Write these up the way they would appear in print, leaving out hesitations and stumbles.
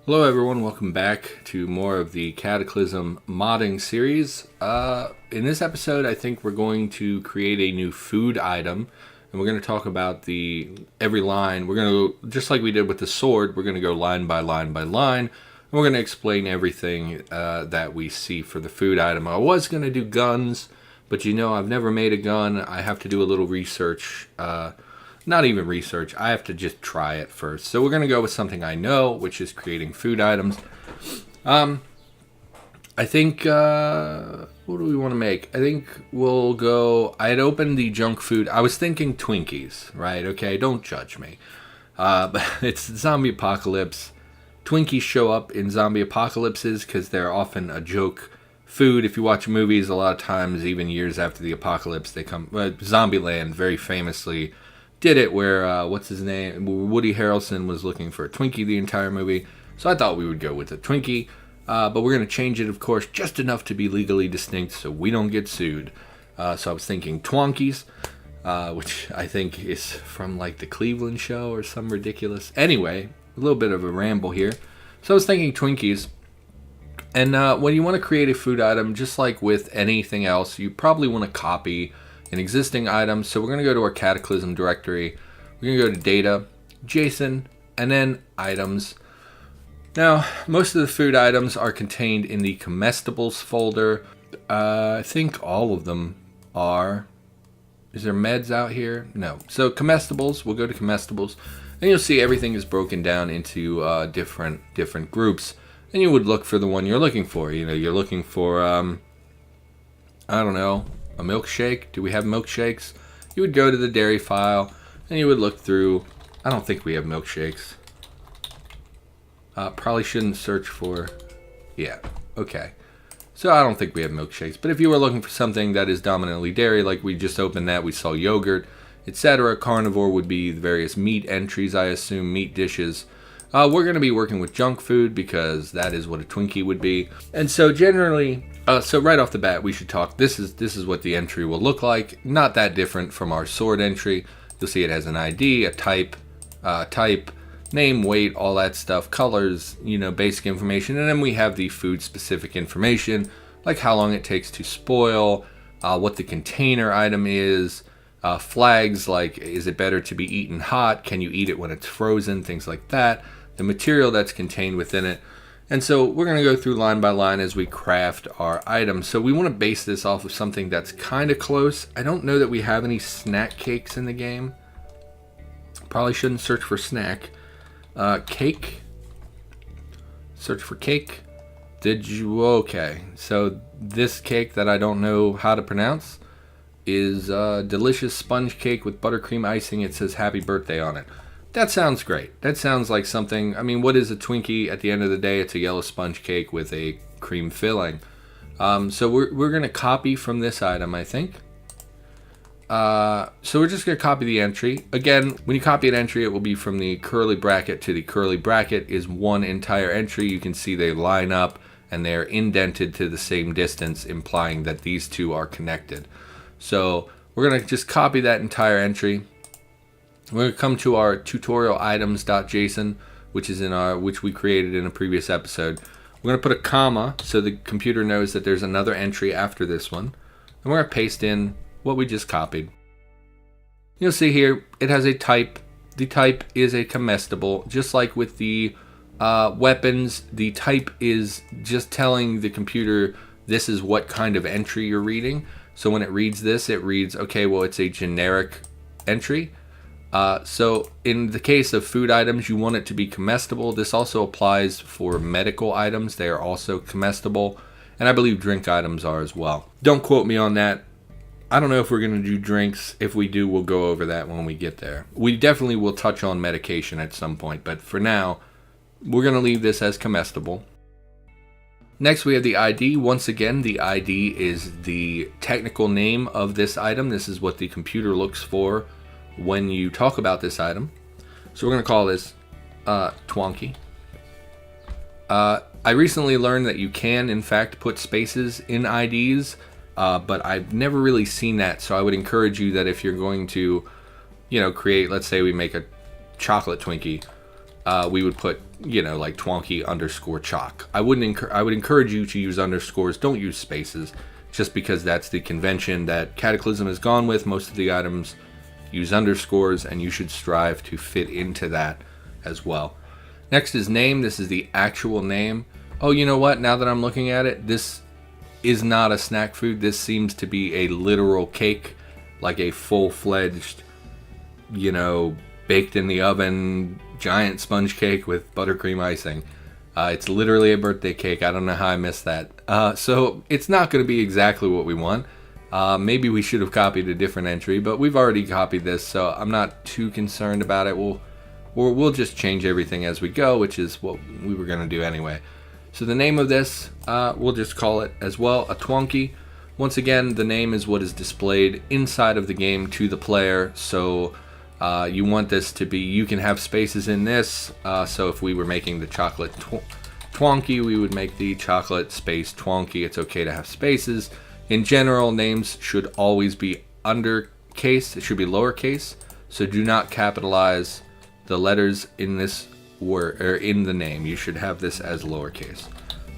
Hello everyone, welcome back to more of the Cataclysm modding series. In this episode, I think we're going to create a new food item, and we're going to talk about every line. We're going to go, just like we did with the sword, we're going to go line by line by line, and we're going to explain everything that we see for the food item. I was going to do guns, but I've never made a gun. I have to do a little research. Not even research. I have to just try it first. So we're going to go with something I know, which is creating food items. I think, what do we want to make? I think we'll go, I had opened the junk food. I was thinking Twinkies, right? Okay, don't judge me. But it's zombie apocalypse. Twinkies show up in zombie apocalypses because they're often a joke food. If you watch movies, a lot of times, even years after the apocalypse, they come. Zombieland very famously did it where, what's his name? Woody Harrelson was looking for a Twinkie the entire movie. So I thought we would go with a Twinkie. But we're going to change it, of course, just enough to be legally distinct so we don't get sued. So I was thinking twonkies, which I think is from like the Cleveland show or some ridiculous. Anyway, a little bit of a ramble here. So I was thinking Twinkies. And when you want to create a food item, just like with anything else, you probably want to copy an existing item. So we're going to go to our Cataclysm directory. We're going to go to data, JSON, and then items. Now, most of the food items are contained in the comestibles folder. I think all of them are. Is there meds out here? No. So comestibles, we'll go to comestibles, and you'll see everything is broken down into different groups. And you would look for the one you're looking for. You're looking for, I don't know, a milkshake. Do we have milkshakes? You would go to the dairy file, and you would look through. I don't think we have milkshakes. Probably shouldn't search for. Yeah, okay. So I don't think we have milkshakes. But if you were looking for something that is dominantly dairy, like we just opened that, we saw yogurt, etc. Carnivore would be the various meat entries, I assume, meat dishes. We're going to be working with junk food because that is what a Twinkie would be. And so generally, so right off the bat, we should talk. This is what the entry will look like. Not that different from our sword entry. You'll see it has an ID, a type, name, weight, all that stuff, colors, basic information. And then we have the food specific information, like how long it takes to spoil, what the container item is, flags like is it better to be eaten hot, can you eat it when it's frozen, things like that, the material that's contained within it. And so we're going to go through line by line as we craft our items. So we want to base this off of something that's kind of close. I don't know that we have any snack cakes in the game. Probably shouldn't search for snack. Cake. Search for cake. Okay. So this cake that I don't know how to pronounce is a delicious sponge cake with buttercream icing. It says happy birthday on it. That sounds great. That sounds like something. I mean, what is a Twinkie? At the end of the day, it's a yellow sponge cake with a cream filling. So we're going to copy from this item, I think. So we're just going to copy the entry. Again, when you copy an entry, it will be from the curly bracket to the curly bracket is one entire entry. You can see they line up and they're indented to the same distance, implying that these two are connected. So we're going to just copy that entire entry. We're going to come to our tutorial items.json, which we created in a previous episode. We're going to put a comma so the computer knows that there's another entry after this one. And we're going to paste in what we just copied. You'll see here it has a type. The type is a comestible. Just like with the weapons, the type is just telling the computer this is what kind of entry you're reading. So when it reads this, it reads, okay, well, it's a generic entry. So in the case of food items, you want it to be comestible. This also applies for medical items. They are also comestible. And I believe drink items are as well. Don't quote me on that. I don't know if we're going to do drinks. If we do, we'll go over that when we get there. We definitely will touch on medication at some point. But for now, we're going to leave this as comestible. Next, we have the ID. Once again, the ID is the technical name of this item. This is what the computer looks for when you talk about this item. So we're going to call this twonkie. I recently learned that you can, in fact, put spaces in IDs, but I've never really seen that. So I would encourage you that if you're going to, create, let's say we make a chocolate Twinkie, we would put, like twonky underscore chalk. I would encourage you to use underscores. Don't use spaces, just because that's the convention that Cataclysm has gone with. Most of the items use underscores, and you should strive to fit into that as well. Next is name. This is the actual name. Oh, you know what? Now that I'm looking at it, this is not a snack food. This seems to be a literal cake, like a full-fledged, baked in the oven, giant sponge cake with buttercream icing. It's literally a birthday cake. I don't know how I missed that. So it's not going to be exactly what we want. Maybe we should have copied a different entry, but we've already copied this, so I'm not too concerned about it. We'll just change everything as we go, which is what we were going to do anyway. So the name of this, we'll just call it as well a twonky. Once again, the name is what is displayed inside of the game to the player. So you want this to be, you can have spaces in this. So if we were making the chocolate twonky, we would make the chocolate space twonky. It's okay to have spaces. In general, names should always be undercase. It should be lowercase. So do not capitalize the letters in this word or in the name. You should have this as lowercase.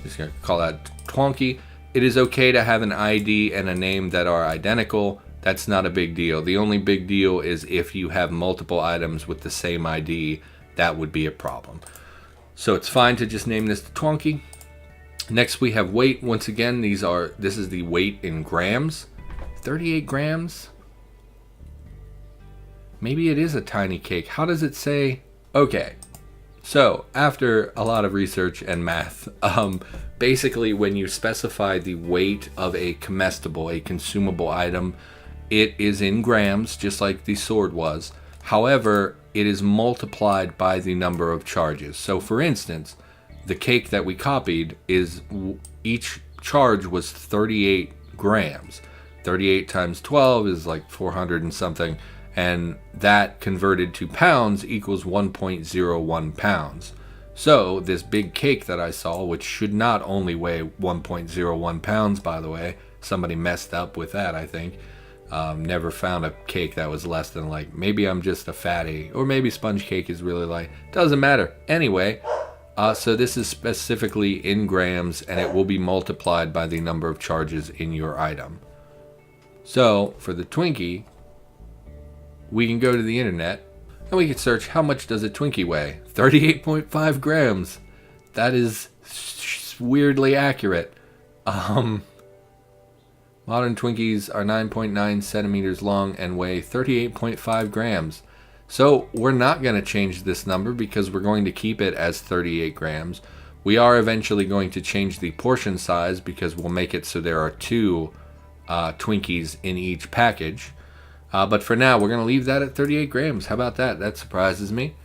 Just gonna call that twonky. It is okay to have an ID and a name that are identical. That's not a big deal. The only big deal is if you have multiple items with the same ID, that would be a problem. So it's fine to just name this the twonky. Next we have weight. Once again, this is the weight in grams. 38 grams? Maybe it is a tiny cake. How does it say? Okay. So after a lot of research and math, basically when you specify the weight of a comestible, a consumable item, it is in grams, just like the sword was. However, it is multiplied by the number of charges. So for instance, the cake that we copied is, each charge was 38 grams. 38 times 12 is like 400 and something. And that converted to pounds equals 1.01 pounds. So this big cake that I saw, which should not only weigh 1.01 pounds, by the way, somebody messed up with that, I think. Never found a cake that was less than, like, maybe I'm just a fatty, or maybe sponge cake is really light. Doesn't matter. Anyway, so this is specifically in grams, and it will be multiplied by the number of charges in your item. So for the Twinkie, we can go to the internet and we can search how much does a Twinkie weigh. 38.5 grams. That is weirdly accurate. Modern Twinkies are 9.9 centimeters long and weigh 38.5 grams. So we're not going to change this number because we're going to keep it as 38 grams. We are eventually going to change the portion size because we'll make it so there are 2 Twinkies in each package. But for now, we're going to leave that at 38 grams. How about that? That surprises me.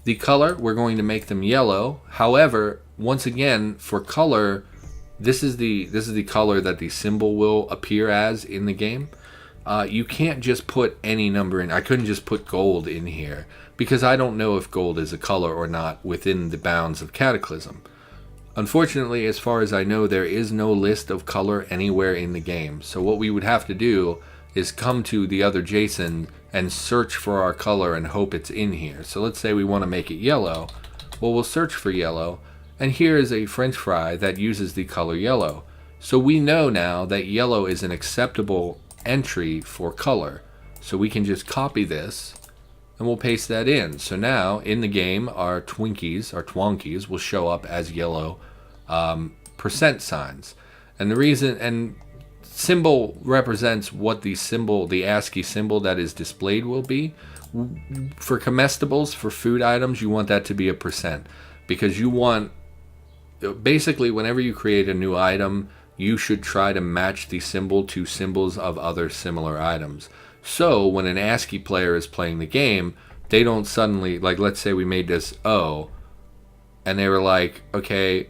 The color, we're going to make them yellow. However, once again, for color, this is the color that the symbol will appear as in the game. You can't just put any number in. I couldn't just put gold in here because I don't know if gold is a color or not within the bounds of Cataclysm. Unfortunately, as far as I know, there is no list of color anywhere in the game. So what we would have to do is come to the other JSON and search for our color and hope it's in here. So let's say we want to make it yellow. Well, we'll search for yellow, and here is a French fry that uses the color yellow. So we know now that yellow is an acceptable entry for color. So we can just copy this and we'll paste that in. So now in the game, our Twinkies, our twonkies, will show up as yellow percent signs. And the reason, and symbol represents what the symbol, the ASCII symbol that is displayed will be. For comestibles, for food items, you want that to be a percent, because you want, basically whenever you create a new item, you should try to match the symbol to symbols of other similar items. So when an ASCII player is playing the game, they don't suddenly, like, let's say we made this O, and they were like, okay,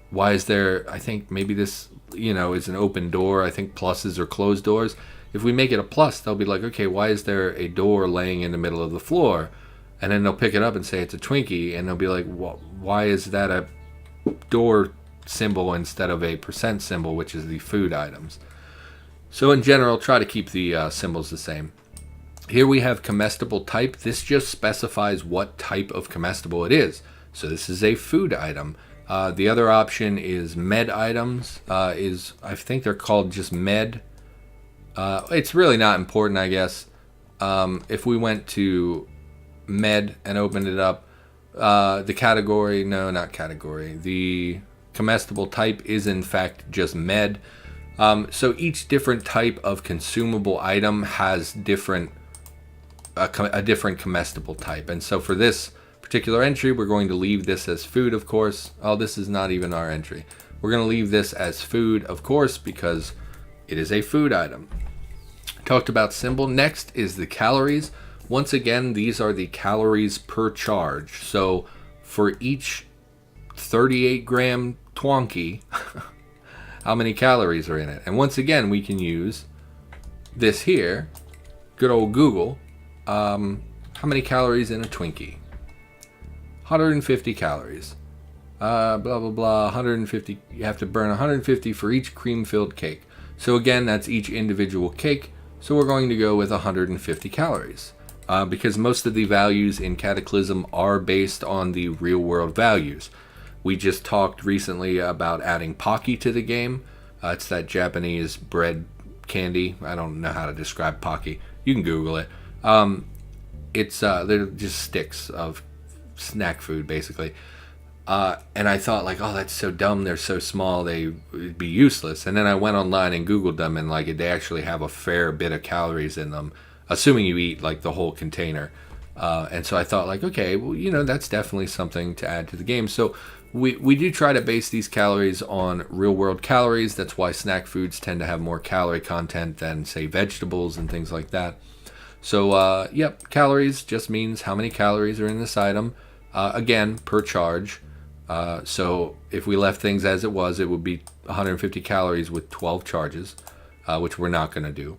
why is there, I think maybe this, is an open door. I think pluses are closed doors. If we make it a plus, they'll be like, okay, why is there a door laying in the middle of the floor? And then they'll pick it up and say it's a Twinkie, and they'll be like, why is that a door symbol instead of a percent symbol, which is the food items? So in general, try to keep the symbols the same. Here we have comestible type. This just specifies what type of comestible it is. So this is a food item. The other option is med items. I think they're called just med. It's really not important, I guess. If we went to med and opened it up, the category, no, not category. The comestible type is in fact just med. So each different type of consumable item has a different comestible type. And so for this particular entry, we're going to leave this as food, of course. Oh, this is not even our entry. We're going to leave this as food, of course, because it is a food item. Talked about symbol. Next is the calories. Once again, these are the calories per charge. So for each 38 gram twonkie, how many calories are in it? And once again, we can use this here, good old Google. How many calories in a Twinkie? 150 calories. Blah, blah, blah, 150. You have to burn 150 for each cream-filled cake. So again, that's each individual cake. So we're going to go with 150 calories. Because most of the values in Cataclysm are based on the real-world values. We just talked recently about adding Pocky to the game. It's that Japanese bread candy. I don't know how to describe Pocky. You can Google it. They're just sticks of snack food, basically. And I thought, like, oh, that's so dumb. They're so small. They'd be useless. And then I went online and Googled them, and like they actually have a fair bit of calories in them, assuming you eat like the whole container. And so I thought, like, okay, well, that's definitely something to add to the game. So we do try to base these calories on real-world calories. That's why snack foods tend to have more calorie content than, say, vegetables and things like that. So, yep, calories just means how many calories are in this item. Again, per charge. So if we left things as it was, it would be 150 calories with 12 charges, which we're not going to do.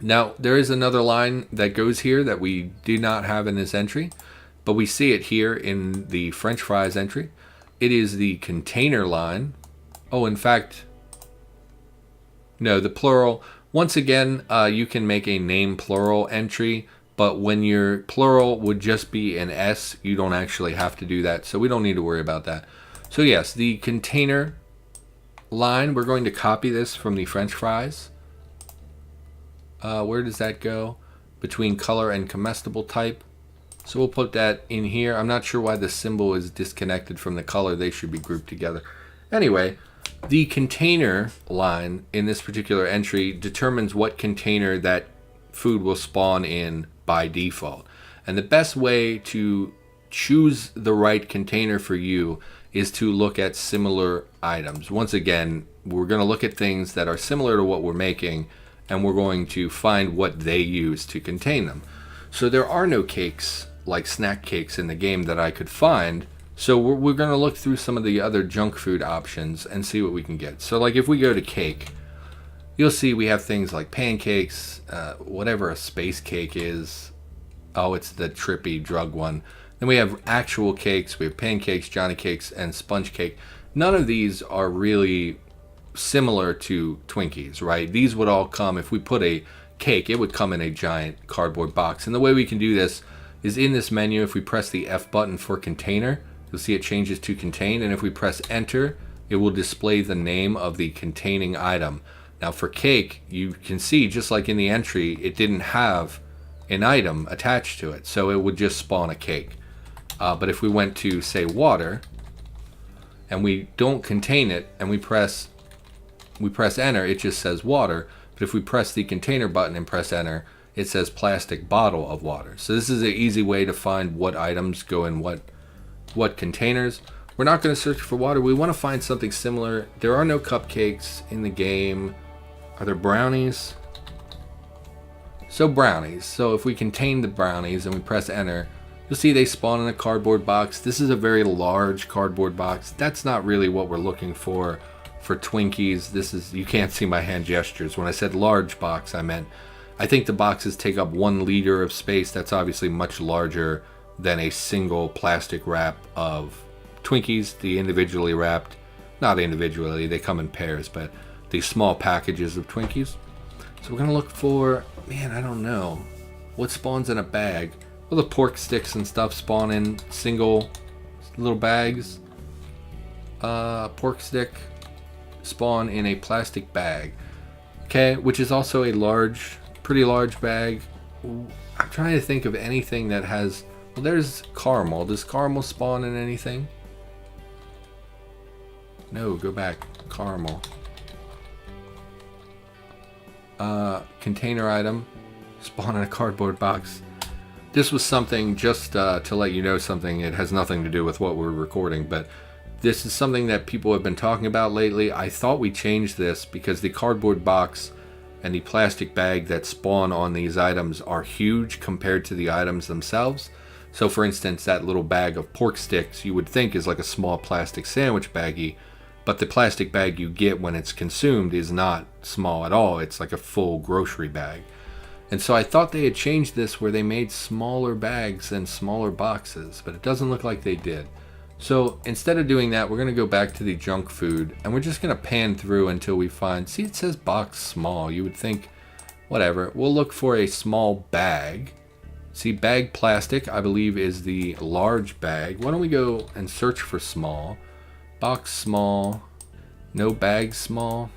Now, there is another line that goes here that we do not have in this entry, but we see it here in the French fries entry. It is the container line. Oh, in fact, no, the plural. Once again, you can make a name plural entry, but when your plural would just be an S, you don't actually have to do that, so we don't need to worry about that. So yes, the container line, we're going to copy this from the French fries. Where does that go? Between color and comestible type. So we'll put that in here. I'm not sure why the symbol is disconnected from the color. They should be grouped together. Anyway, the container line in this particular entry determines what container that food will spawn in by default. And the best way to choose the right container for you is to look at similar items. Once again, we're going to look at things that are similar to what we're making, and we're going to find what they use to contain them. So there are no cakes like snack cakes in the game that I could find. So we're going to look through some of the other junk food options and see what we can get. So like if we go to cake, you'll see we have things like pancakes, whatever a space cake is. Oh, it's the trippy drug one. Then we have actual cakes. We have pancakes, Johnny cakes, and sponge cake. None of these are really similar to Twinkies, right? These would all come, if we put a cake, it would come in a giant cardboard box. And the way we can do this is in this menu. If we press the F button for container, you'll see it changes to contain. And if we press enter, it will display the name of the containing item. Now for cake, you can see, just like in the entry, it didn't have an item attached to it, so it would just spawn a cake. But if we went to, say, water, and we don't contain it, and we press enter, it just says water. But if we press the container button and press enter, it says plastic bottle of water. So this is an easy way to find what items go in what containers. We're not going to search for water. We want to find something similar. There are no cupcakes in the game. Are there brownies? So brownies. So if we contain the brownies and we press enter, you'll see they spawn in a cardboard box. This is a very large cardboard box. That's not really what we're looking for Twinkies. This is, you can't see my hand gestures. When I said large box, I think the boxes take up 1 liter of space. That's obviously much larger than a single plastic wrap of Twinkies, the individually wrapped, not individually, they come in pairs, but the small packages of Twinkies. So we're going to look for, man, I don't know. What spawns in a bag? Well, the pork sticks and stuff spawn in single little bags. Pork stick spawn in a plastic bag. Okay, which is also a pretty large bag. I'm trying to think of anything that has... Well, there's caramel. Does caramel spawn in anything? No, go back. Caramel. Container item. Spawn in a cardboard box. This was something just to let you know something. It has nothing to do with what we're recording, but this is something that people have been talking about lately. I thought we changed this because the cardboard box and the plastic bag that spawn on these items are huge compared to the items themselves. So for instance, that little bag of pork sticks you would think is like a small plastic sandwich baggie, but the plastic bag you get when it's consumed is not small at all. It's like a full grocery bag. And so I thought they had changed this where they made smaller bags and smaller boxes, but it doesn't look like they did. So instead of doing that, we're going to go back to the junk food and we're just going to pan through until we find... See, it says box small. You would think, whatever. We'll look for a small bag. See, bag plastic, I believe, is the large bag. Why don't we go and search for small? Box small. No bag small.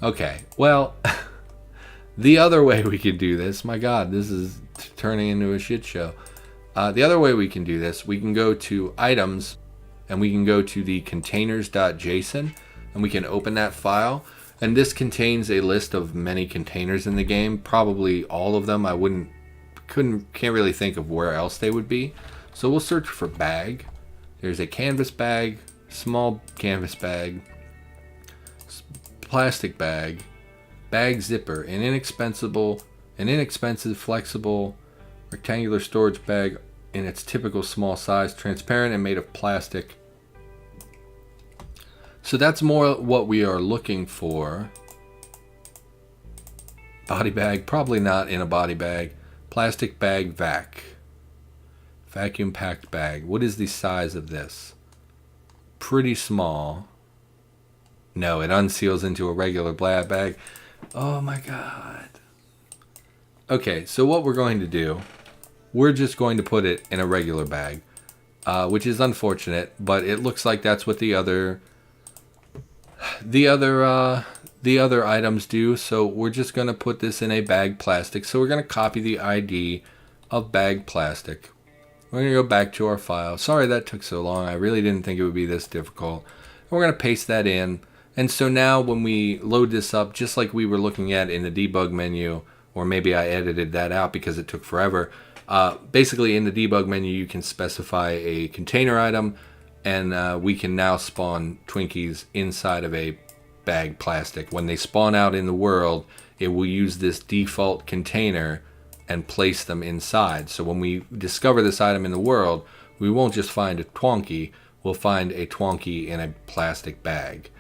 Okay, well, the other way we could do this, my God, this is turning into a shit show. The other way we can do this, we can go to items and we can go to the containers.json and we can open that file. And this contains a list of many containers in the game, probably all of them. Can't really think of where else they would be. So we'll search for bag. There's a canvas bag, small canvas bag, plastic bag, bag zipper, an inexpensive, flexible, rectangular storage bag in its typical small size, transparent and made of plastic. So that's more what we are looking for. Body bag, probably not in a body bag. Plastic bag vacuum packed bag. What is the size of this? Pretty small. No, it unseals into a regular bag. Oh my God. Okay, so what we're going to do, we're just going to put it in a regular bag, which is unfortunate, but it looks like that's what the other items do. So we're just going to put this in a bag plastic. So we're going to copy the ID of bag plastic. We're going to go back to our file. Sorry that took so long. I really didn't think it would be this difficult. And we're going to paste that in. And so now when we load this up, just like we were looking at in the debug menu, or maybe I edited that out because it took forever. Basically in the debug menu, you can specify a container item, and we can now spawn Twinkies inside of a bag plastic. When they spawn out in the world, it will use this default container and place them inside. So when we discover this item in the world, we won't just find a twonkie, we'll find a twonkie in a plastic bag.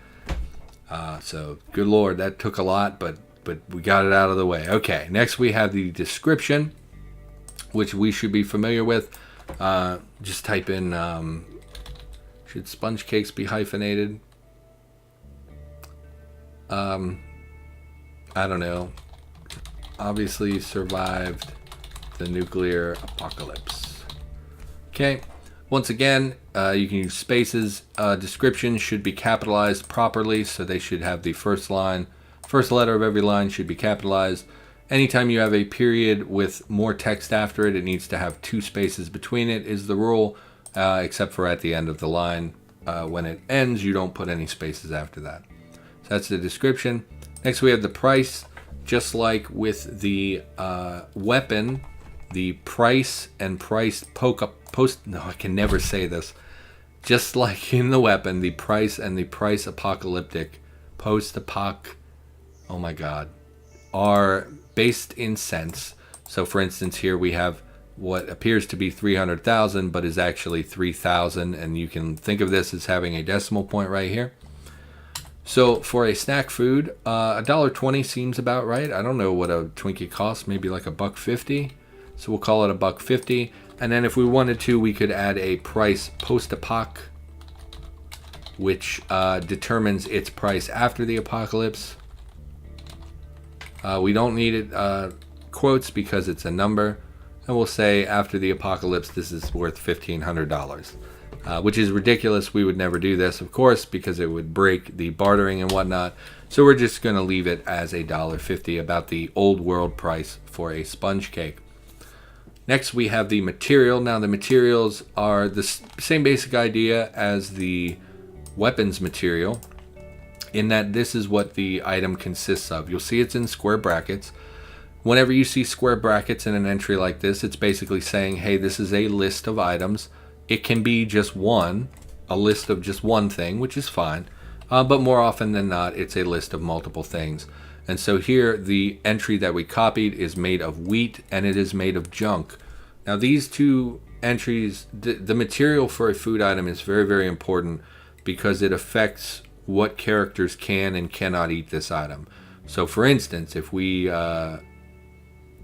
So good Lord, that took a lot, but we got it out of the way. Okay, next we have the description, which we should be familiar with. Just type in, should sponge cakes be hyphenated? I don't know. Obviously survived the nuclear apocalypse. Okay, once again, you can use spaces. Description should be capitalized properly, so they should have the first letter of every line should be capitalized. Anytime you have a period with more text after it, it needs to have 2 spaces between it is the rule, except for at the end of the line. When it ends, you don't put any spaces after that. So that's the description. Next we have the price. Just like with the weapon, the price and price no, I can never say this. Just like in the weapon, the price and the price apocalyptic post-apoc, oh my God, are based in cents. So for instance, here we have what appears to be 300,000, but is actually 3,000. And you can think of this as having a decimal point right here. So for a snack food, $1.20 seems about right. I don't know what a Twinkie costs, maybe like $1.50. So we'll call it $1.50. And then if we wanted to, we could add a price post-apoc, which determines its price after the apocalypse. We don't need it quotes because it's a number. And we'll say after the apocalypse, this is worth $1,500. Which is ridiculous. We would never do this, of course, because it would break the bartering and whatnot. So we're just going to leave it as $1.50, about the old world price for a sponge cake. Next, we have the material. Now, the materials are the same basic idea as the weapons material, in that this is what the item consists of. You'll see it's in square brackets. Whenever you see square brackets in an entry like this, it's basically saying, hey, this is a list of items. It can be just one, a list of just one thing, which is fine. But more often than not, it's a list of multiple things. And so here, the entry that we copied is made of wheat, and it is made of junk. Now, these two entries, the material for a food item is very, very important because it affects what characters can and cannot eat this item. So, for instance, if we have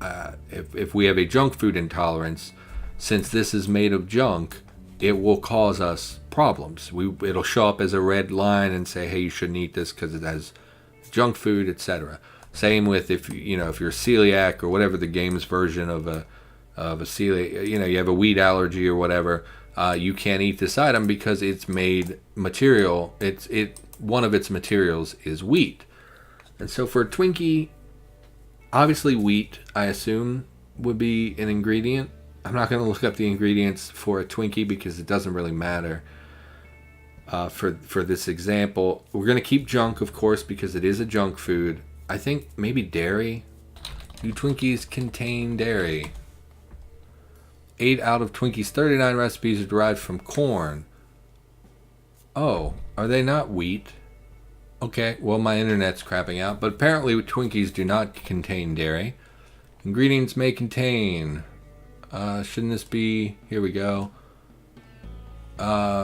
a junk food intolerance, since this is made of junk, it will cause us problems. It'll show up as a red line and say, hey, you shouldn't eat this because it has junk food, etc. Same with if you're celiac or whatever the game's version of a celiac, you have a wheat allergy or whatever, you can't eat this item because it's made material. One of its materials is wheat. And so for a Twinkie, obviously wheat, I assume, would be an ingredient. I'm not going to look up the ingredients for a Twinkie because it doesn't really matter for this example. We're going to keep junk, of course, because it is a junk food. I think maybe dairy. Do Twinkies contain dairy? 8 out of Twinkies' 39 recipes are derived from corn. Oh, are they not wheat? Okay, well, my internet's crapping out, but apparently Twinkies do not contain dairy. Ingredients may contain... shouldn't this be... Here we go.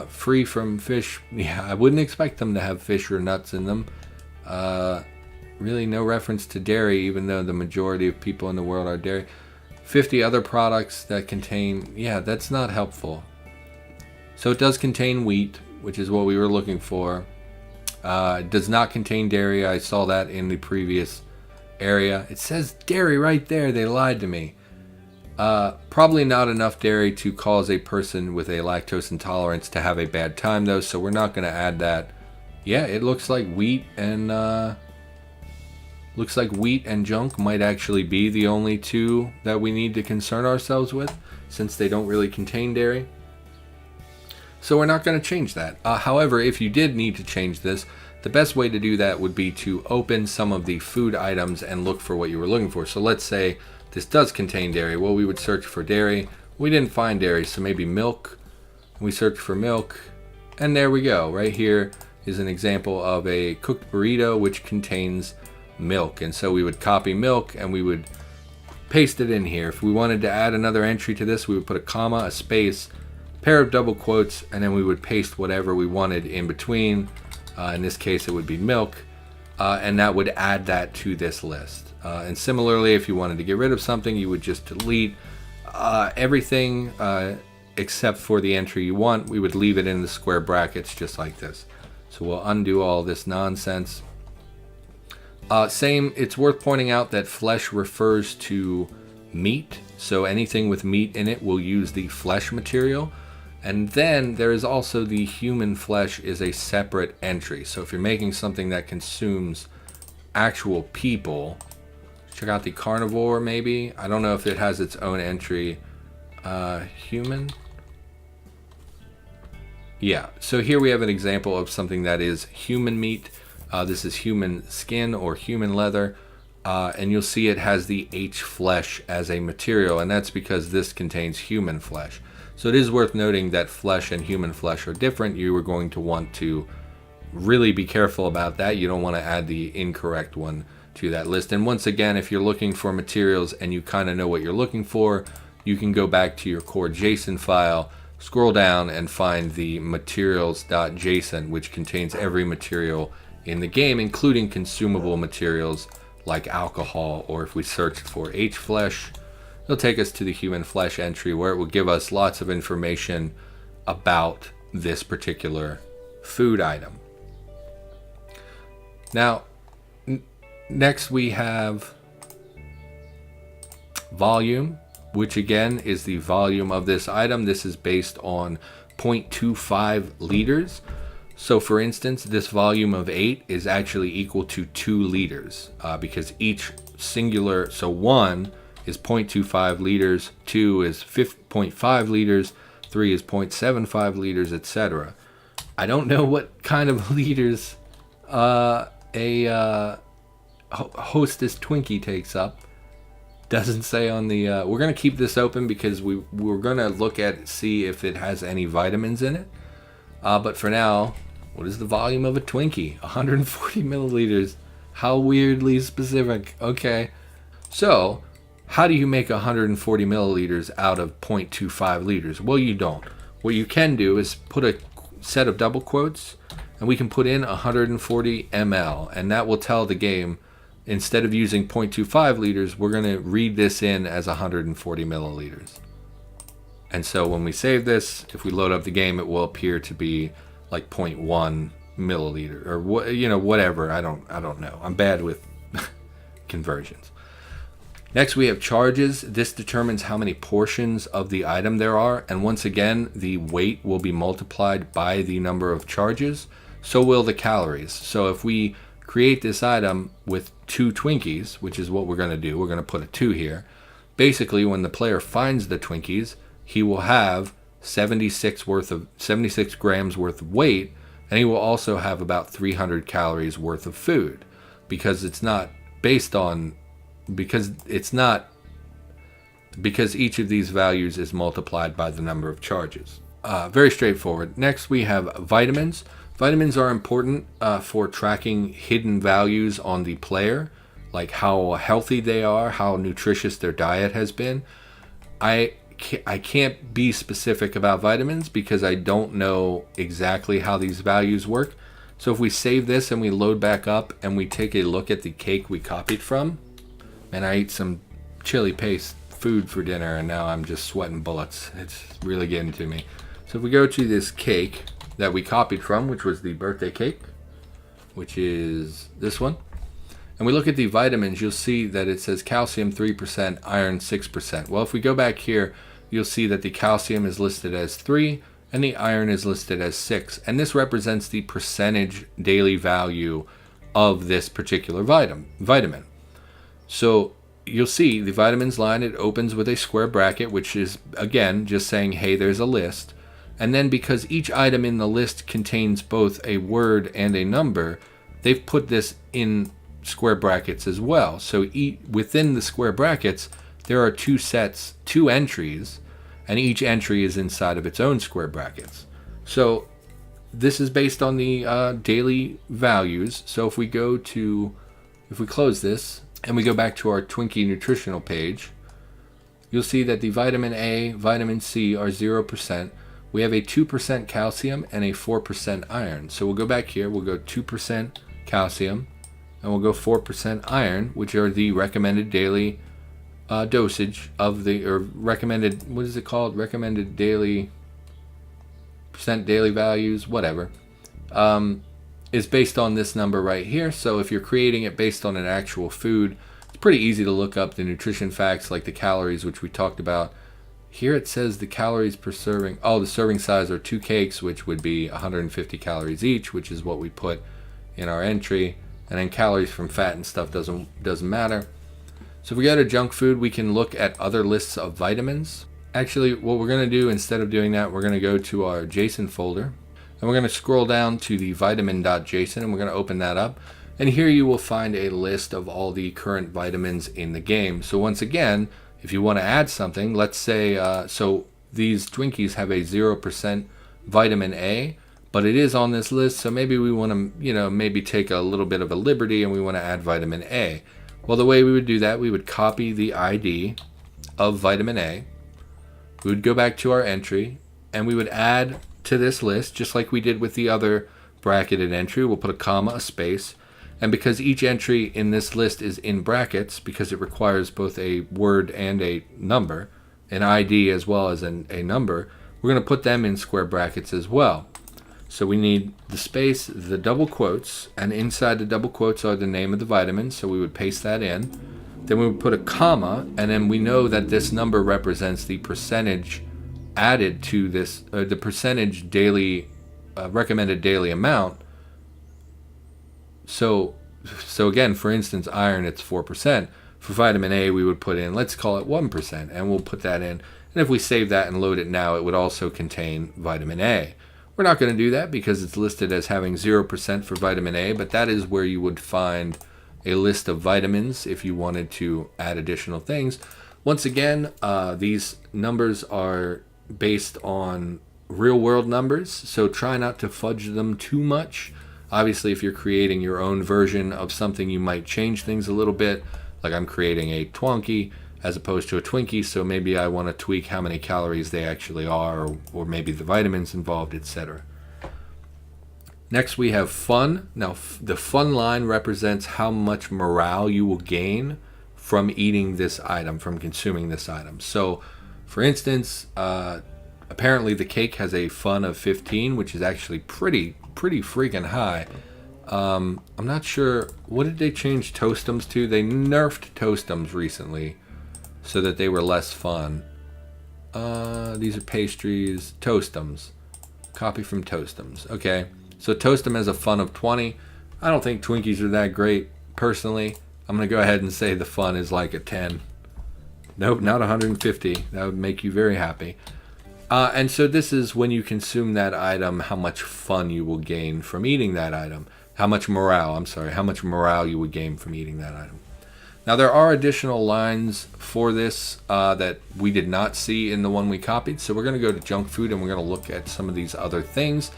Free from fish. Yeah, I wouldn't expect them to have fish or nuts in them. Really no reference to dairy, even though the majority of people in the world are dairy. 50 other products that contain... Yeah, that's not helpful. So it does contain wheat, which is what we were looking for. It does not contain dairy. I saw that in the previous area. It says dairy right there. They lied to me. Probably not enough dairy to cause a person with a lactose intolerance to have a bad time, though, so we're not going to add that. Yeah, it looks like wheat and junk might actually be the only two that we need to concern ourselves with, since they don't really contain dairy. So we're not going to change that. However, if you did need to change this, the best way to do that would be to open some of the food items and look for what you were looking for. So let's say this does contain dairy. Well, we would search for dairy. We didn't find dairy, so maybe milk. We search for milk, and there we go. Right here is an example of a cooked burrito which contains milk. And so we would copy milk and we would paste it in here. If we wanted to add another entry to this, we would put a comma, a space, pair of double quotes, and then we would paste whatever we wanted in between. In this case, it would be milk, and that would add that to this list. And similarly, if you wanted to get rid of something, you would just delete everything except for the entry you want. We would leave it in the square brackets just like this. So we'll undo all this nonsense. It's worth pointing out that flesh refers to meat. So anything with meat in it will use the flesh material. And then there is also the human flesh is a separate entry. So if you're making something that consumes actual people, check out the carnivore maybe. I don't know if it has its own entry. Human. Yeah, so here we have an example of something that is human meat. This is human skin or human leather. And you'll see it has the H flesh as a material, and that's because this contains human flesh. So it is worth noting that flesh and human flesh are different. You are going to want to really be careful about that. You don't want to add the incorrect one to that list. And once again, if you're looking for materials and you kind of know what you're looking for, you can go back to your core JSON file, scroll down, and find the materials.json, which contains every material in the game, including consumable materials like alcohol, or if we search for H flesh, it'll take us to the human flesh entry where it will give us lots of information about this particular food item. Now, next we have volume, which again is the volume of this item. This is based on 0.25 liters. So for instance, this volume of 8 is actually equal to 2 liters because each singular, so 1 is 0.25 liters, 2 is 0.5 liters, 3 is 0.75 liters, etc. I don't know what kind of liters a Hostess Twinkie takes up. Doesn't say on the we're gonna keep this open because we're gonna look at see if it has any vitamins in it, but for now, what is the volume of a Twinkie? 140 milliliters. How weirdly specific. Okay, so how do you make 140 milliliters out of 0.25 liters? Well, you don't. What you can do is put a set of double quotes, and we can put in 140 ml, and that will tell the game, instead of using 0.25 liters, we're going to read this in as 140 milliliters. And so when we save this, if we load up the game, it will appear to be like 0.1 milliliter or whatever. I don't know. I'm bad with conversions. Next, we have charges. This determines how many portions of the item there are. And once again, the weight will be multiplied by the number of charges. So will the calories. So if we create this item with 2 Twinkies, which is what we're going to do. We're going to put a 2 here. Basically, when the player finds the Twinkies, he will have 76 grams worth of weight, and he will also have about 300 calories worth of food, because each of these values is multiplied by the number of charges. Very straightforward. Next, we have vitamins. Vitamins are important for tracking hidden values on the player, like how healthy they are, how nutritious their diet has been. I can't be specific about vitamins because I don't know exactly how these values work. So if we save this and we load back up and we take a look at the cake we copied from, and I ate some chili paste food for dinner and now I'm just sweating bullets. It's really getting to me. So if we go to this cake that we copied from, which was the birthday cake, which is this one, and we look at the vitamins, you'll see that it says calcium 3%, iron 6%. Well, if we go back here, you'll see that the calcium is listed as 3 and the iron is listed as 6. And this represents the percentage daily value of this particular vitamin. So you'll see the vitamins line, it opens with a square bracket, which is, again, just saying, hey, there's a list. And then because each item in the list contains both a word and a number, they've put this in square brackets as well. So within the square brackets, there are 2 entries, and each entry is inside of its own square brackets. So this is based on the daily values. So if we close this and we go back to our Twinkie nutritional page, you'll see that the vitamin A, vitamin C are 0%. We have a 2% calcium and a 4% iron. So we'll go back here, we'll go 2% calcium, and we'll go 4% iron, which are the recommended daily dosage of recommended, what is it called? Recommended daily, percent daily values, whatever, is based on this number right here. So if you're creating it based on an actual food, it's pretty easy to look up the nutrition facts like the calories, which we talked about. Here it says the calories per serving. Oh, the serving size are 2 cakes, which would be 150 calories each, which is what we put in our entry. And then calories from fat and stuff doesn't matter. So if we go to junk food, we can look at other lists of vitamins. Actually, what we're going to do, instead of doing that, we're going to go to our JSON folder. And we're going to scroll down to the vitamin.json, and we're going to open that up. And here you will find a list of all the current vitamins in the game. So once again, if you want to add something, let's say, so these Twinkies have a 0% vitamin A, but it is on this list, so maybe we want to, maybe take a little bit of a liberty and we want to add vitamin A. Well, the way we would do that, we would copy the ID of vitamin A. We would go back to our entry, and we would add to this list, just like we did with the other bracketed entry. We'll put a comma, a space, and because each entry in this list is in brackets, because it requires both a word and a number, an ID as well as a number, we're going to put them in square brackets as well. So we need the space, the double quotes, and inside the double quotes are the name of the vitamin, so we would paste that in. Then we would put a comma, and then we know that this number represents the percentage added to this, the percentage daily, recommended daily amount. So again, for instance, iron, it's 4%. For vitamin A, we would put in, let's call it 1%, and we'll put that in. And if we save that and load it now, it would also contain vitamin A. We're not going to do that because it's listed as having 0% for vitamin A, but that is where you would find a list of vitamins if you wanted to add additional things. Once again, these numbers are based on real world numbers, so try not to fudge them too much. Obviously, if you're creating your own version of something, you might change things a little bit. Like I'm creating a twonkie as opposed to a twinkie, so maybe I want to tweak how many calories they actually are, or maybe the vitamins involved, etc. Next we have fun. Now the fun line represents how much morale you will gain from eating this item, from consuming this item. So for instance, apparently the cake has a fun of 15, which is actually pretty freaking high. I'm not sure, what did they change Toastums to? They nerfed Toastums recently so that they were less fun. These are pastries. Toastums. Copy from Toastums. Okay, so Toastum has a fun of 20. I don't think Twinkies are that great, personally. I'm going to go ahead and say the fun is like a 10. Nope, not 150. That would make you very happy. And so this is when you consume that item, how much fun you will gain from eating that item. How much morale you would gain from eating that item. Now there are additional lines for this that we did not see in the one we copied. So we're going to go to junk food and we're going to look at some of these other things.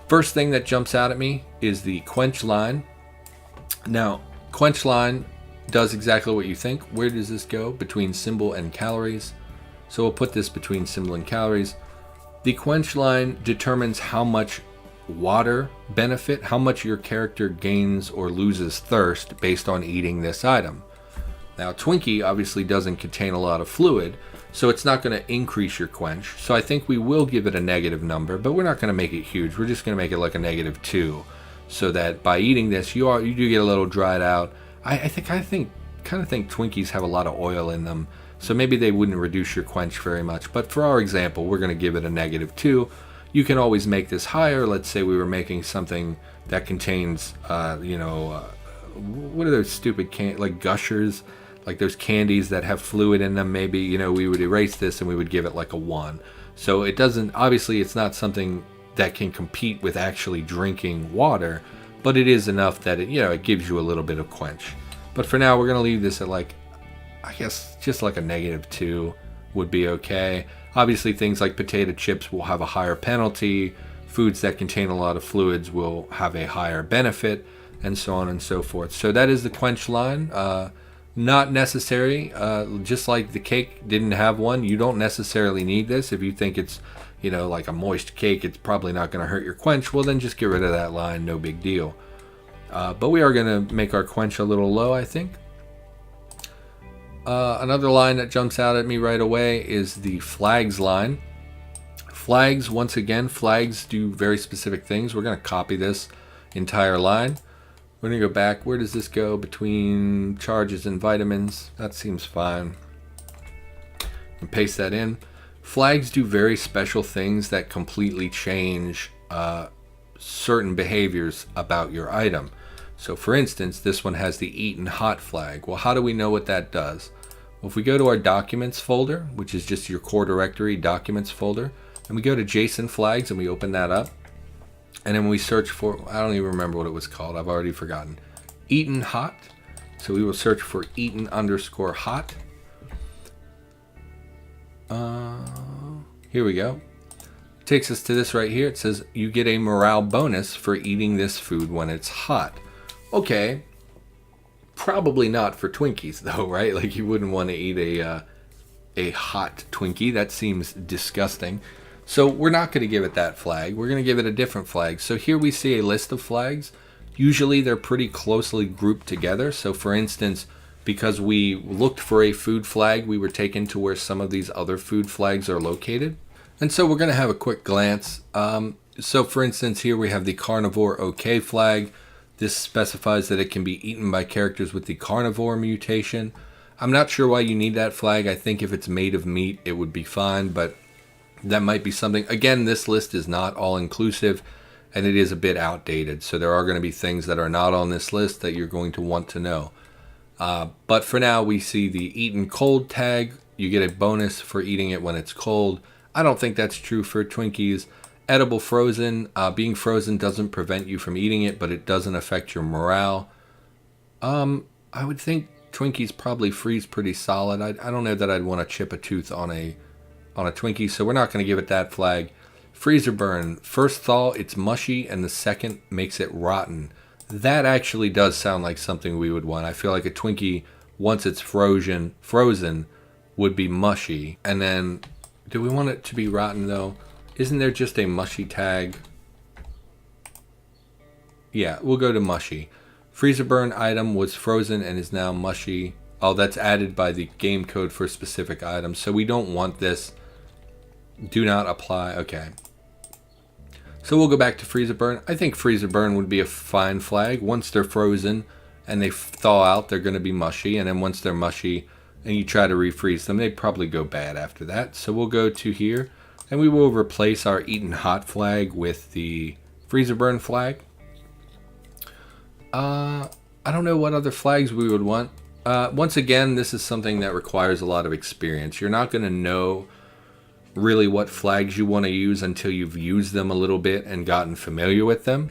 First thing that jumps out at me is the quench line. Now, quench line does exactly what you think. Where does this go? Between symbol and calories. So we'll put this between symbol and calories. The quench line determines how much water benefit, how much your character gains or loses thirst based on eating this item. Now, Twinkie obviously doesn't contain a lot of fluid, so it's not going to increase your quench. So I think we will give it a negative number, but we're not going to make it huge. We're just going to make it like a -2, so that by eating this, you do get a little dried out. I think Twinkies have a lot of oil in them, so maybe they wouldn't reduce your quench very much. But for our example, we're going to give it a -2. You can always make this higher. Let's say we were making something that contains, what are those stupid like gushers, like those candies that have fluid in them. Maybe, we would erase this and we would give it like a 1. So it doesn't, obviously it's not something that can compete with actually drinking water, but it is enough that it gives you a little bit of quench. But for now, we're going to leave this at like, I guess just like a -2 would be okay. Obviously, things like potato chips will have a higher penalty. Foods that contain a lot of fluids will have a higher benefit, and so on and so forth. So that is the quench line. Not necessary. Just like the cake didn't have one, you don't necessarily need this. If you think it's, like a moist cake, it's probably not going to hurt your quench. Well, then just get rid of that line. No big deal. But we are going to make our quench a little low, I think. Another line that jumps out at me right away is the flags line. Flags, once again, flags do very specific things. We're going to copy this entire line. We're going to go back. Where does this go? Between charges and vitamins. That seems fine. And paste that in. Flags do very special things that completely change certain behaviors about your item. So for instance, this one has the eaten hot flag. Well, how do we know what that does? Well, if we go to our documents folder, which is just your core directory documents folder, and we go to JSON flags and we open that up, and then we search for, I don't even remember what it was called, I've already forgotten, eaten hot. So we will search for eaten_hot. Here we go. Takes us to this right here. It says you get a morale bonus for eating this food when it's hot. Okay, probably not for Twinkies though, right? Like you wouldn't want to eat a hot Twinkie. That seems disgusting. So we're not going to give it that flag. We're going to give it a different flag. So here we see a list of flags. Usually they're pretty closely grouped together. So for instance, because we looked for a food flag, we were taken to where some of these other food flags are located. And so we're going to have a quick glance. So for instance, here we have the carnivore OK flag. This specifies that it can be eaten by characters with the carnivore mutation. I'm not sure why you need that flag. I think if it's made of meat, it would be fine, but that might be something. Again, this list is not all-inclusive, and it is a bit outdated, so there are going to be things that are not on this list that you're going to want to know. But for now, we see the eaten cold tag. You get a bonus for eating it when it's cold. I don't think that's true for Twinkies. Edible frozen. Being frozen doesn't prevent you from eating it, but it doesn't affect your morale. I would think Twinkies probably freeze pretty solid. I don't know that I'd want to chip a tooth on a Twinkie, so we're not going to give it that flag. Freezer burn. First thaw, it's mushy, and the second makes it rotten. That actually does sound like something we would want. I feel like a Twinkie, once it's frozen, would be mushy. And then, do we want it to be rotten though? Isn't there just a mushy tag? Yeah, we'll go to mushy. Freezer burn item was frozen and is now mushy. Oh, that's added by the game code for specific items. So we don't want this. Do not apply. Okay. So we'll go back to freezer burn. I think freezer burn would be a fine flag. Once they're frozen and they thaw out, they're going to be mushy. And then once they're mushy and you try to refreeze them, they'd probably go bad after that. So we'll go to here and we will replace our eaten hot flag with the freezer burn flag. I don't know what other flags we would want. Once again, this is something that requires a lot of experience. You're not going to know really what flags you want to use until you've used them a little bit and gotten familiar with them.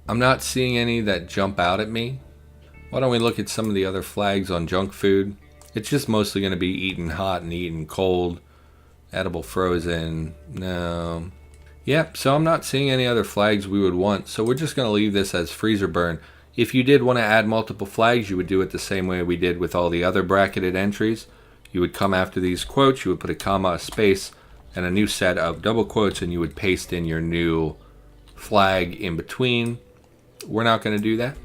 I'm not seeing any that jump out at me. Why don't we look at some of the other flags on junk food? It's just mostly going to be eaten hot and eaten cold. Edible frozen. No. Yep, so I'm not seeing any other flags we would want. So we're just going to leave this as freezer burn. If you did want to add multiple flags, you would do it the same way we did with all the other bracketed entries. You would come after these quotes, you would put a comma, a space, and a new set of double quotes, and you would paste in your new flag in between. We're not going to do that.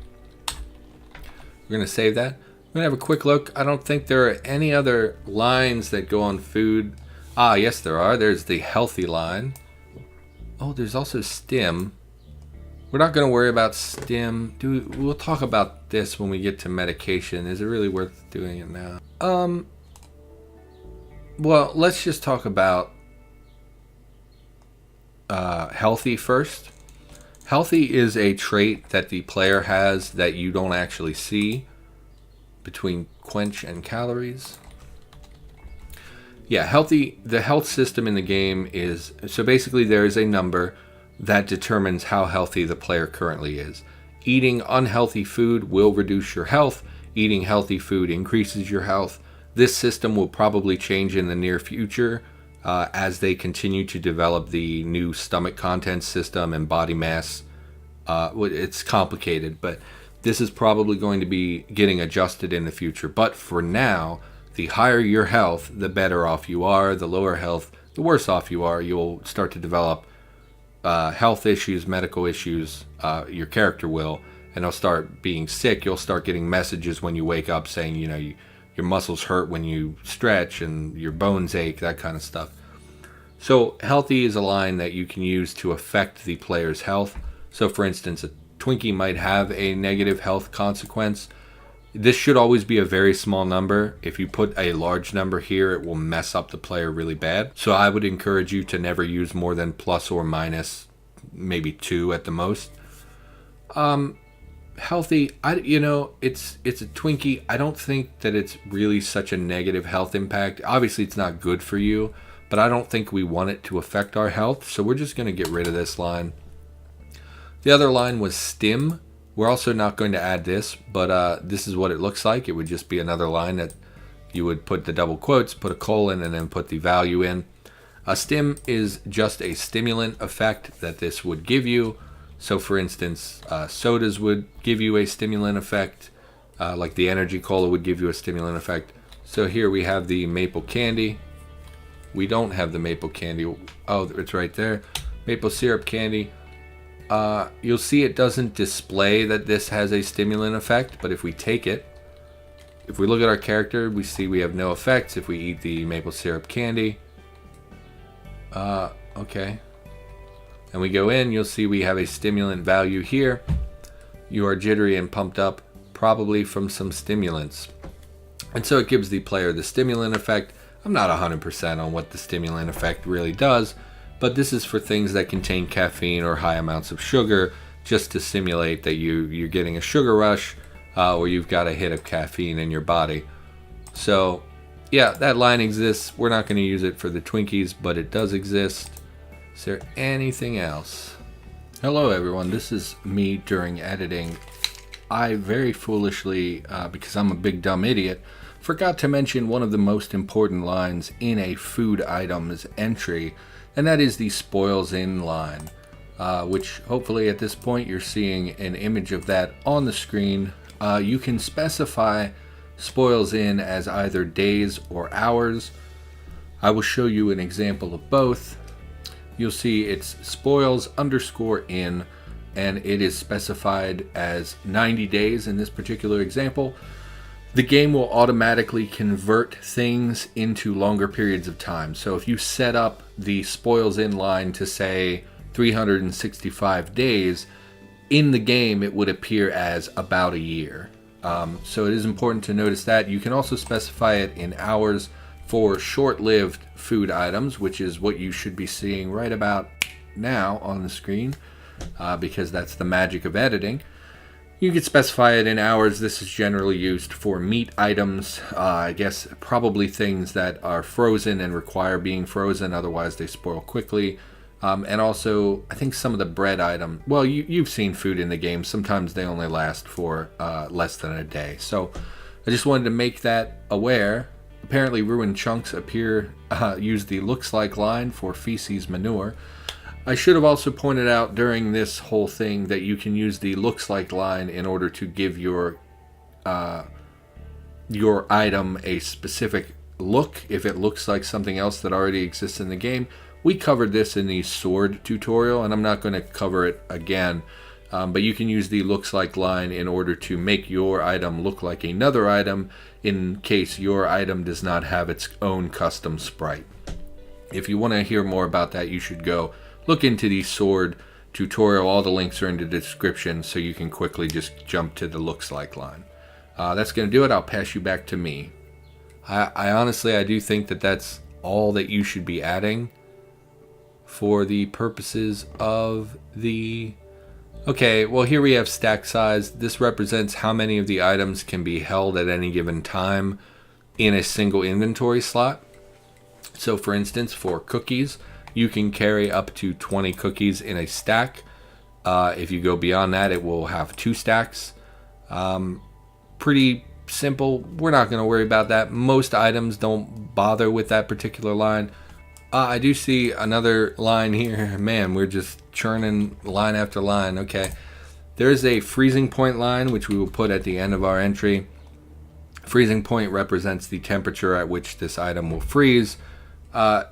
We're going to save that. We're going to have a quick look. I don't think there are any other lines that go on food. Ah, yes, there are. There's the healthy line. Oh, there's also stim. We're not going to worry about stim. We'll talk about this when we get to medication. Is it really worth doing it now? Well, let's just talk about healthy first. Healthy is a trait that the player has that you don't actually see between quench and calories. Yeah, healthy. The health system in the game is, so basically there is a number that determines how healthy the player currently is. Eating unhealthy food will reduce your health. Eating healthy food increases your health. This system will probably change in the near future as they continue to develop the new stomach contents system and body mass. It's complicated, but this is probably going to be getting adjusted in the future. But for now, the higher your health, the better off you are. The lower health, the worse off you are. You'll start to develop health issues, medical issues. Your character will, and they'll start being sick. You'll start getting messages when you wake up saying, your muscles hurt when you stretch and your bones ache, that kind of stuff. So healthy is a line that you can use to affect the player's health. So for instance, a Twinkie might have a negative health consequence. This should always be a very small number. If you put a large number here, it will mess up the player really bad. So I would encourage you to never use more than plus or minus, maybe 2 at the most. Healthy, it's a Twinkie. I don't think that it's really such a negative health impact. Obviously, it's not good for you, but I don't think we want it to affect our health. So we're just going to get rid of this line. The other line was stim. We're also not going to add this, but this is what it looks like. It would just be another line that you would put the double quotes, put a colon, and then put the value in. A stim is just a stimulant effect that this would give you. So for instance, sodas would give you a stimulant effect, like the energy cola would give you a stimulant effect. So here we have the maple candy. We don't have the maple candy. Oh, it's right there. Maple syrup candy. You'll see it doesn't display that this has a stimulant effect, but if we take it, if we look at our character, we see we have no effects if we eat the maple syrup candy. Okay. And we go in, you'll see we have a stimulant value here. you are jittery and pumped up, probably from some stimulants. And so it gives the player the stimulant effect. I'm not 100% on what the stimulant effect really does, but this is for things that contain caffeine or high amounts of sugar, just to simulate that you're getting a sugar rush, or you've got a hit of caffeine in your body. So yeah, that line exists. We're not going to use it for the Twinkies, but it does exist. Is there anything else? Hello everyone, this is me during editing. I very foolishly, because I'm a big dumb idiot, forgot to mention one of the most important lines in a food items entry, and that is the spoils in line, which hopefully at this point you're seeing an image of that on the screen. You can specify spoils in as either days or hours. I will show you an example of both. You'll see it's spoils underscore in, and it is specified as 90 days in this particular example. The game will automatically convert things into longer periods of time. So if you set up the spoils in line to say 365 days, in the game it would appear as about a year. So it is important to notice that. You can also specify it in hours for short-lived food items, which is what you should be seeing right about now on the screen, because that's the magic of editing. You can specify it in hours. This is generally used for meat items. I guess probably things that are frozen and require being frozen, otherwise they spoil quickly. And also, I think some of the bread item. Well, you've seen food in the game. Sometimes they only last for less than a day. So I just wanted to make that aware. Apparently, ruined chunks use the looks like line for feces manure. I should have also pointed out during this whole thing that you can use the looks like line in order to give your item a specific look if it looks like something else that already exists in the game. We covered this in the sword tutorial, and I'm not going to cover it again, but you can use the looks like line in order to make your item look like another item in case your item does not have its own custom sprite. If you want to hear more about that, you should go look into the sword tutorial. All the links are in the description, so you can quickly just jump to the looks like line. That's going to do it. I'll pass you back to me. I honestly, I do think that that's all that you should be adding for the purposes of the... Okay, well here we have stack size. This represents how many of the items can be held at any given time in a single inventory slot. So for instance, for cookies, you can carry up to 20 cookies in a stack. If you go beyond that, it will have 2 stacks. Pretty simple. We're not going to worry about that. Most items don't bother with that particular line. I do see another line here. Man, we're just churning line after line. Okay. There's a freezing point line, which we will put at the end of our entry. Freezing point represents the temperature at which this item will freeze. I'm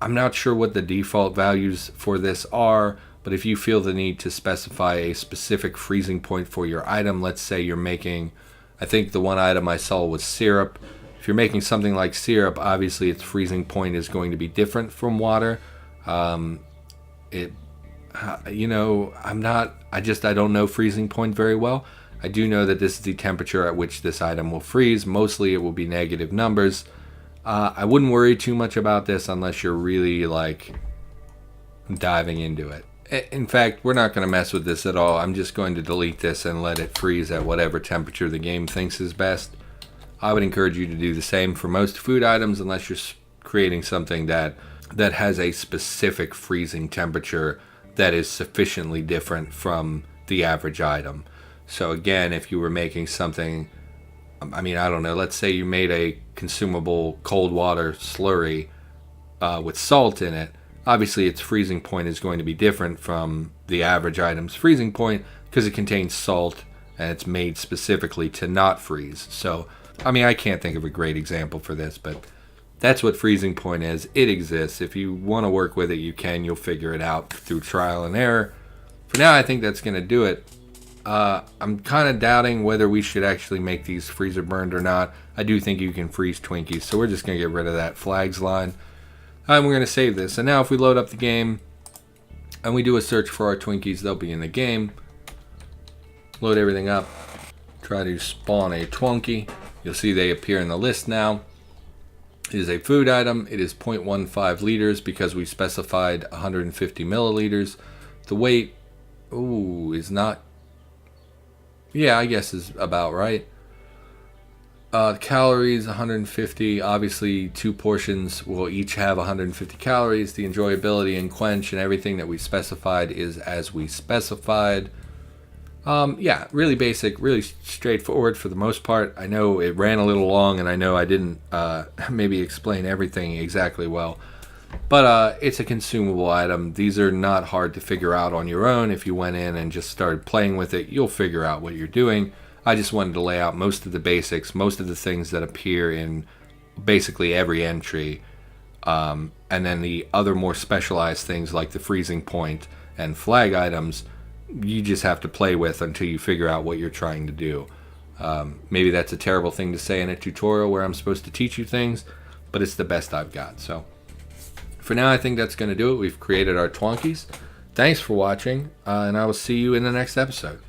not sure what the default values for this are, but if you feel the need to specify a specific freezing point for your item, let's say you're making, I think the one item I saw was syrup. If you're making something like syrup, obviously its freezing point is going to be different from water. I don't know freezing point very well. I do know that this is the temperature at which this item will freeze. Mostly it will be negative numbers. I wouldn't worry too much about this unless you're really diving into it. In fact, we're not going to mess with this at all. I'm just going to delete this and let it freeze at whatever temperature the game thinks is best. I would encourage you to do the same for most food items unless you're creating something that has a specific freezing temperature that is sufficiently different from the average item. So again, if you were making something, I don't know, let's say you made a consumable cold water slurry with salt in it, obviously its freezing point is going to be different from the average item's freezing point because it contains salt and it's made specifically to not freeze. So I can't think of a great example for this, but that's what freezing point is. It exists. If you want to work with it, you can. You'll figure it out through trial and error. For now, I think that's going to do it. I'm kind of doubting whether we should actually make these freezer burned or not. I do think you can freeze Twinkies, so we're just going to get rid of that flags line. And we're going to save this. And now if we load up the game and we do a search for our Twinkies, they'll be in the game. load everything up, try to spawn a twonkie. You'll see they appear in the list now. It is a food item. It is 0.15 liters because we specified 150 milliliters. The weight, is not, yeah, I guess is about right. Calories, 150. Obviously, 2 portions will each have 150 calories. The enjoyability and quench and everything that we specified is as we specified. Yeah, really basic, really straightforward for the most part. I know it ran a little long, and I know I didn't maybe explain everything exactly well. But it's a consumable item. These are not hard to figure out on your own. If you went in and just started playing with it, you'll figure out what you're doing. I just wanted to lay out most of the basics, most of the things that appear in basically every entry. And then the other more specialized things like the freezing point and flag items, you just have to play with until you figure out what you're trying to do. Maybe that's a terrible thing to say in a tutorial where I'm supposed to teach you things, but it's the best I've got. So for now, I think that's going to do it. We've created our twonkies. Thanks for watching, and I will see you in the next episode.